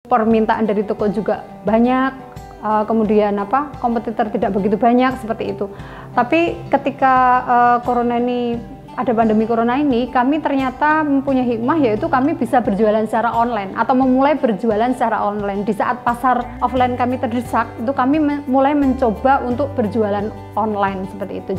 Permintaan dari toko juga banyak, kemudian kompetitor tidak begitu banyak seperti itu. Tapi ketika ada pandemi corona ini, kami ternyata mempunyai hikmah, yaitu kami bisa berjualan secara online atau memulai berjualan secara online. Di saat pasar offline kami terdesak, itu kami mulai mencoba untuk berjualan online seperti itu.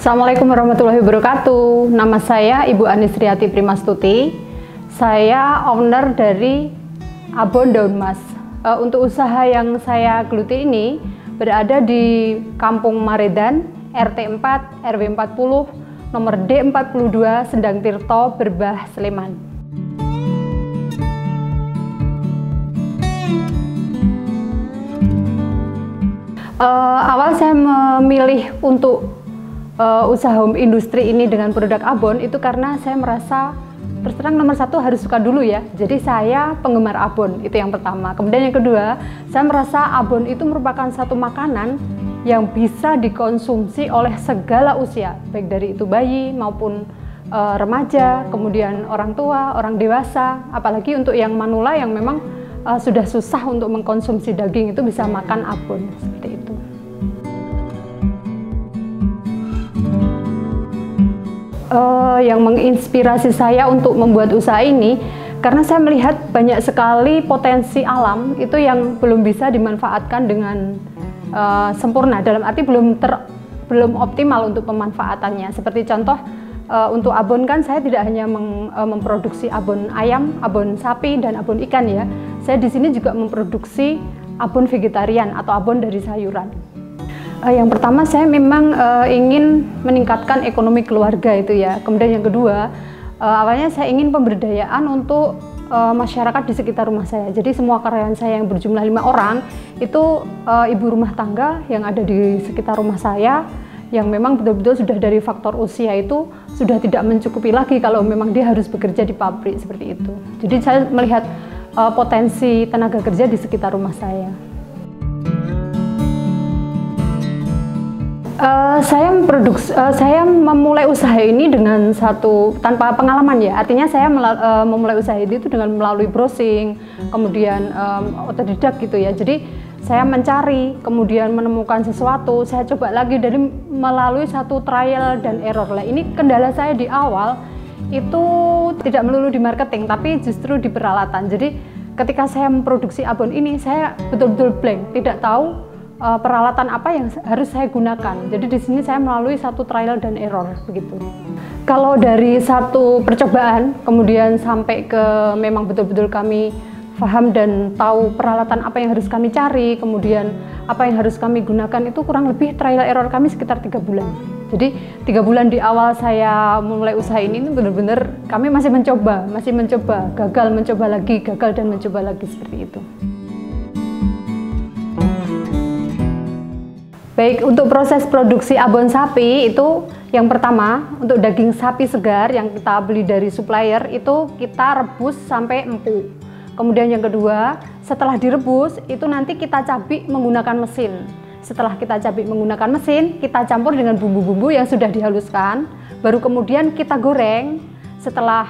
Assalamualaikum warahmatullahi wabarakatuh. Nama saya Ibu Anisriati Primastuti. Saya owner dari Abon Daun Mas. Untuk usaha yang saya geluti ini berada di Kampung Maredan, RT 4, RW 40, nomor D42, Sendang Tirto, Berbah, Sleman. Awal saya memilih untuk usaha home industri ini dengan produk Abon itu karena saya merasa, terus terang nomor satu harus suka dulu ya. Jadi saya penggemar Abon, itu yang pertama. Kemudian yang kedua, saya merasa Abon itu merupakan satu makanan yang bisa dikonsumsi oleh segala usia, baik dari itu bayi maupun remaja, kemudian orang tua, orang dewasa, apalagi untuk yang manula yang memang sudah susah untuk mengkonsumsi daging itu bisa makan Abon, seperti itu. Yang menginspirasi saya untuk membuat usaha ini karena saya melihat banyak sekali potensi alam itu yang belum bisa dimanfaatkan dengan sempurna, dalam arti belum optimal untuk pemanfaatannya. Seperti contoh untuk abon kan saya tidak hanya memproduksi abon ayam, abon sapi dan abon ikan ya. Saya di sini juga memproduksi abon vegetarian atau abon dari sayuran. Yang pertama saya memang ingin meningkatkan ekonomi keluarga itu ya. Kemudian yang kedua, awalnya saya ingin pemberdayaan untuk masyarakat di sekitar rumah saya. Jadi semua karyawan saya yang berjumlah 5 orang itu ibu rumah tangga yang ada di sekitar rumah saya, yang memang betul-betul sudah dari faktor usia itu sudah tidak mencukupi lagi kalau memang dia harus bekerja di pabrik seperti itu. Jadi saya melihat potensi tenaga kerja di sekitar rumah saya. Saya memulai usaha ini dengan tanpa pengalaman ya. Artinya saya memulai usaha itu dengan melalui browsing, kemudian otodidak gitu ya. Jadi saya mencari, kemudian menemukan sesuatu, saya coba lagi dari melalui satu trial dan error lah. Ini kendala saya di awal itu tidak melulu di marketing, tapi justru di peralatan. Jadi ketika saya memproduksi abon ini, saya betul-betul blank, tidak tahu peralatan apa yang harus saya gunakan. Jadi di sini saya melalui satu trial dan error begitu. Kalau dari satu percobaan kemudian sampai ke memang betul-betul kami paham dan tahu peralatan apa yang harus kami cari, kemudian apa yang harus kami gunakan, itu kurang lebih trial error kami sekitar 3 bulan. Jadi 3 bulan di awal saya memulai usaha ini benar-benar kami masih mencoba, gagal, mencoba lagi, gagal dan mencoba lagi seperti itu. Baik, untuk proses produksi abon sapi itu yang pertama, untuk daging sapi segar yang kita beli dari supplier itu kita rebus sampai empuk. Kemudian yang kedua, setelah direbus itu nanti kita cabik menggunakan mesin. Setelah kita cabik menggunakan mesin, kita campur dengan bumbu-bumbu yang sudah dihaluskan, baru kemudian kita goreng. Setelah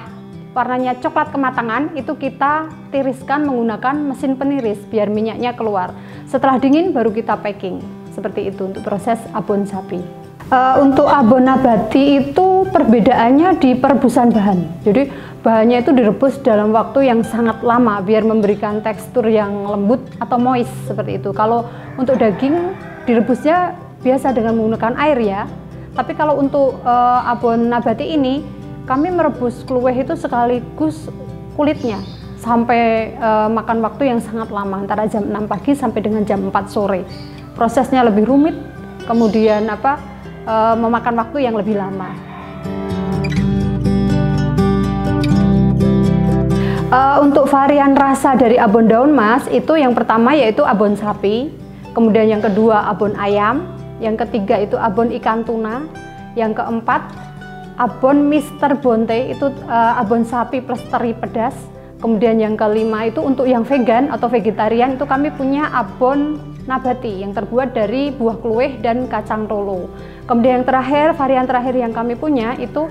warnanya coklat kematangan, itu kita tiriskan menggunakan mesin peniris biar minyaknya keluar. Setelah dingin baru kita packing. Seperti itu untuk proses abon sapi. Untuk abon nabati itu perbedaannya di perebusan bahan. Jadi bahannya itu direbus dalam waktu yang sangat lama biar memberikan tekstur yang lembut atau moist seperti itu. Kalau untuk daging direbusnya biasa dengan menggunakan air ya. Tapi kalau untuk abon nabati ini kami merebus kluweh itu sekaligus kulitnya sampai makan waktu yang sangat lama, antara jam 6 pagi sampai dengan jam 4 sore. Prosesnya lebih rumit, kemudian memakan waktu yang lebih lama. Untuk varian rasa dari abon daun mas itu yang pertama yaitu abon sapi, kemudian yang kedua abon ayam, yang ketiga itu abon ikan tuna, yang keempat abon Mister Bonte itu abon sapi plus teri pedas. Kemudian yang kelima itu untuk yang vegan atau vegetarian itu kami punya abon nabati yang terbuat dari buah kluweh dan kacang tolo. Kemudian yang terakhir, varian terakhir yang kami punya itu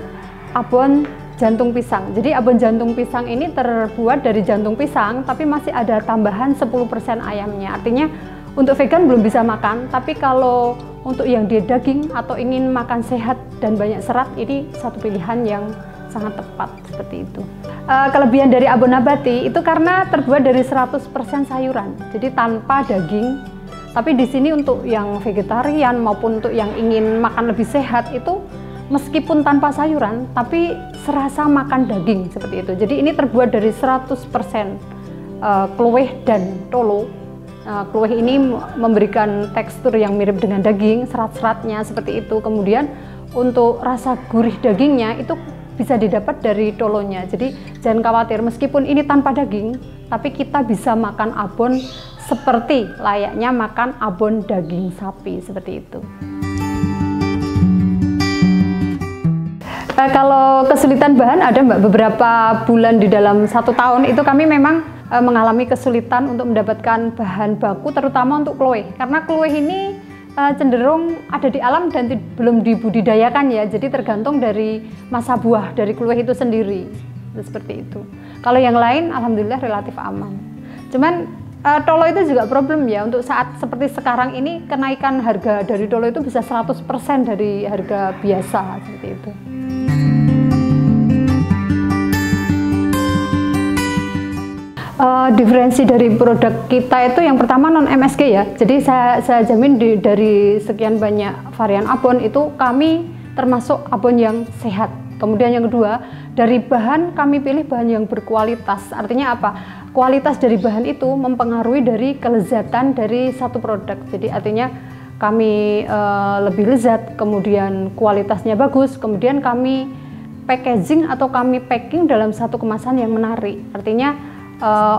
abon jantung pisang. Jadi abon jantung pisang ini terbuat dari jantung pisang tapi masih ada tambahan 10% ayamnya. Artinya untuk vegan belum bisa makan, tapi kalau untuk yang diet daging atau ingin makan sehat dan banyak serat, ini satu pilihan yang sangat tepat seperti itu. Kelebihan dari abon nabati itu karena terbuat dari 100% sayuran, jadi tanpa daging. Tapi di sini untuk yang vegetarian maupun untuk yang ingin makan lebih sehat itu meskipun tanpa sayuran, tapi serasa makan daging seperti itu. Jadi ini terbuat dari 100% kluweh dan tolo. Kluweh ini memberikan tekstur yang mirip dengan daging, serat-seratnya seperti itu. Kemudian untuk rasa gurih dagingnya itu bisa didapat dari tolonya. Jadi jangan khawatir, meskipun ini tanpa daging, tapi kita bisa makan abon seperti layaknya makan abon daging sapi seperti itu. Kalau kesulitan bahan ada Mbak, beberapa bulan di dalam 1 tahun itu kami memang mengalami kesulitan untuk mendapatkan bahan baku, terutama untuk kluweh, karena kluweh ini cenderung ada di alam dan belum dibudidayakan ya, jadi tergantung dari masa buah dari kluweh itu sendiri, seperti itu. Kalau yang lain alhamdulillah relatif aman. Cuman tolo itu juga problem ya, untuk saat seperti sekarang ini kenaikan harga dari tolo itu bisa 100% dari harga biasa seperti itu. Diferensi dari produk kita itu yang pertama non MSG ya, jadi saya jamin dari sekian banyak varian abon itu kami termasuk abon yang sehat. Kemudian yang kedua, dari bahan kami pilih bahan yang berkualitas. Artinya apa? Kualitas dari bahan itu mempengaruhi dari kelezatan dari satu produk. Jadi artinya kami lebih lezat, kemudian kualitasnya bagus, kemudian kami packaging atau kami packing dalam satu kemasan yang menarik. Artinya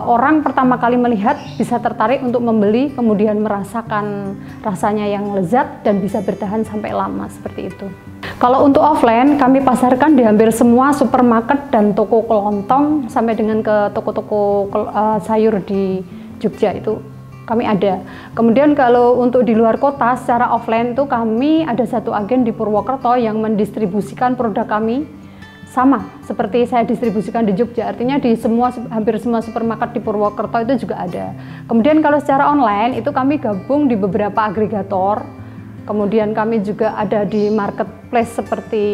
orang pertama kali melihat bisa tertarik untuk membeli, kemudian merasakan rasanya yang lezat dan bisa bertahan sampai lama seperti itu. Kalau untuk offline kami pasarkan di hampir semua supermarket dan toko kelontong sampai dengan ke toko-toko sayur di Jogja itu kami ada. Kemudian kalau untuk di luar kota secara offline itu kami ada satu agen di Purwokerto yang mendistribusikan produk kami. Sama seperti saya distribusikan di Jogja, artinya di hampir semua supermarket di Purwokerto itu juga ada. Kemudian kalau secara online itu kami gabung di beberapa agregator, kemudian kami juga ada di marketplace seperti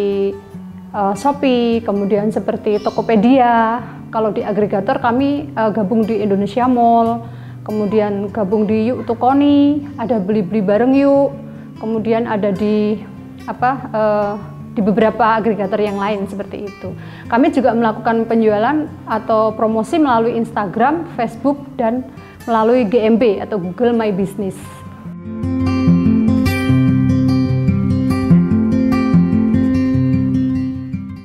Shopee, kemudian seperti Tokopedia. Kalau di agregator kami gabung di Indonesia Mall, kemudian gabung di Yuk Tokoni, ada beli-beli bareng Yuk, kemudian ada di di beberapa agregator yang lain seperti itu. Kami juga melakukan penjualan atau promosi melalui Instagram, Facebook, dan melalui GMB atau Google My Business.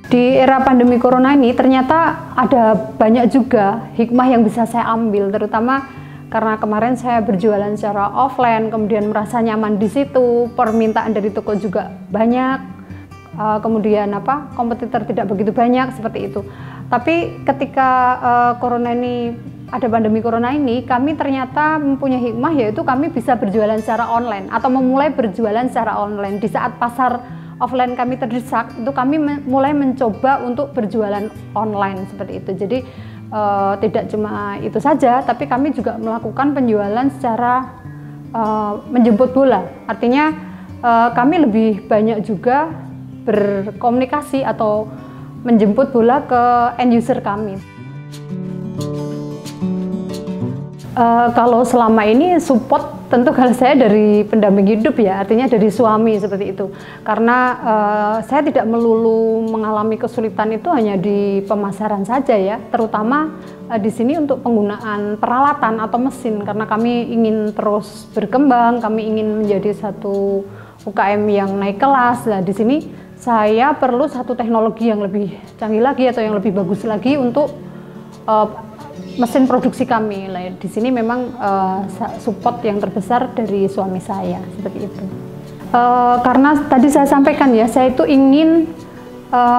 Di era pandemi corona ini ternyata ada banyak juga hikmah yang bisa saya ambil, terutama karena kemarin saya berjualan secara offline, kemudian merasa nyaman di situ, permintaan dari toko juga banyak. Kemudian kompetitor tidak begitu banyak seperti itu. Tapi ketika corona ini ada pandemi corona ini, kami ternyata mempunyai hikmah, yaitu kami bisa berjualan secara online atau memulai berjualan secara online. Di saat pasar offline kami terdesak, itu kami mulai mencoba untuk berjualan online seperti itu. Jadi tidak cuma itu saja, tapi kami juga melakukan penjualan secara menjemput bola. Artinya kami lebih banyak juga berkomunikasi atau menjemput bola ke end user kami. Kalau selama ini support tentu kalau saya dari pendamping hidup ya, artinya dari suami seperti itu. Karena saya tidak melulu mengalami kesulitan itu hanya di pemasaran saja ya, terutama di sini untuk penggunaan peralatan atau mesin, karena kami ingin terus berkembang, kami ingin menjadi satu UKM yang naik kelas. Nah, di sini saya perlu satu teknologi yang lebih canggih lagi atau yang lebih bagus lagi untuk mesin produksi kami. Di sini memang support yang terbesar dari suami saya seperti itu. Karena tadi saya sampaikan ya, saya itu ingin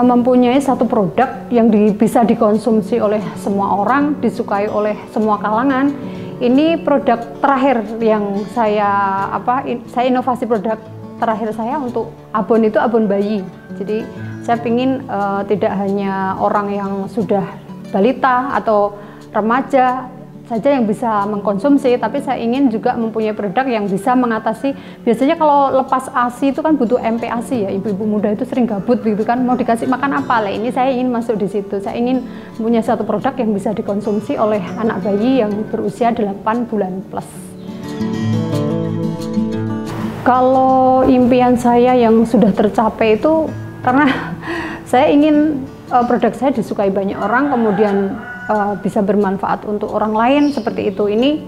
mempunyai satu produk yang bisa dikonsumsi oleh semua orang, disukai oleh semua kalangan. Ini produk terakhir yang saya inovasi produk terakhir saya untuk abon itu abon bayi. Jadi saya ingin tidak hanya orang yang sudah balita atau remaja saja yang bisa mengkonsumsi, tapi saya ingin juga mempunyai produk yang bisa mengatasi. Biasanya kalau lepas ASI itu kan butuh MPASI ya, ibu-ibu muda itu sering gabut gitu kan, mau dikasih makan apa lah. Ini saya ingin masuk di situ. Saya ingin punya satu produk yang bisa dikonsumsi oleh anak bayi yang berusia 8 bulan plus. Kalau impian saya yang sudah tercapai itu karena saya ingin produk saya disukai banyak orang, kemudian bisa bermanfaat untuk orang lain seperti itu. Ini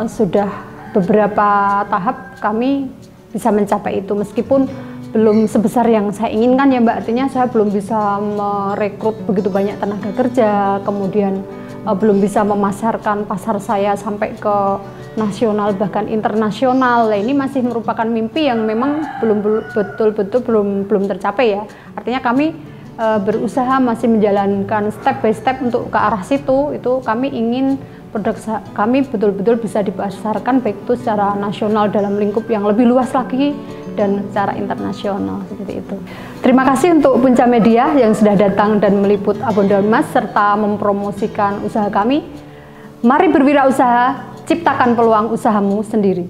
sudah beberapa tahap kami bisa mencapai itu, meskipun belum sebesar yang saya inginkan ya Mbak. Artinya saya belum bisa merekrut begitu banyak tenaga kerja, kemudian belum bisa memasarkan pasar saya sampai ke nasional bahkan internasional. Nah, ini masih merupakan mimpi yang memang betul-betul belum tercapai ya. Artinya kami berusaha masih menjalankan step by step untuk ke arah situ. Itu kami ingin produk kami betul-betul bisa dipasarkan baik itu secara nasional dalam lingkup yang lebih luas lagi dan secara internasional seperti itu. Terima kasih untuk Punca Media yang sudah datang dan meliput Abon Daun Mas serta mempromosikan usaha kami. Mari berwirausaha, ciptakan peluang usahamu sendiri.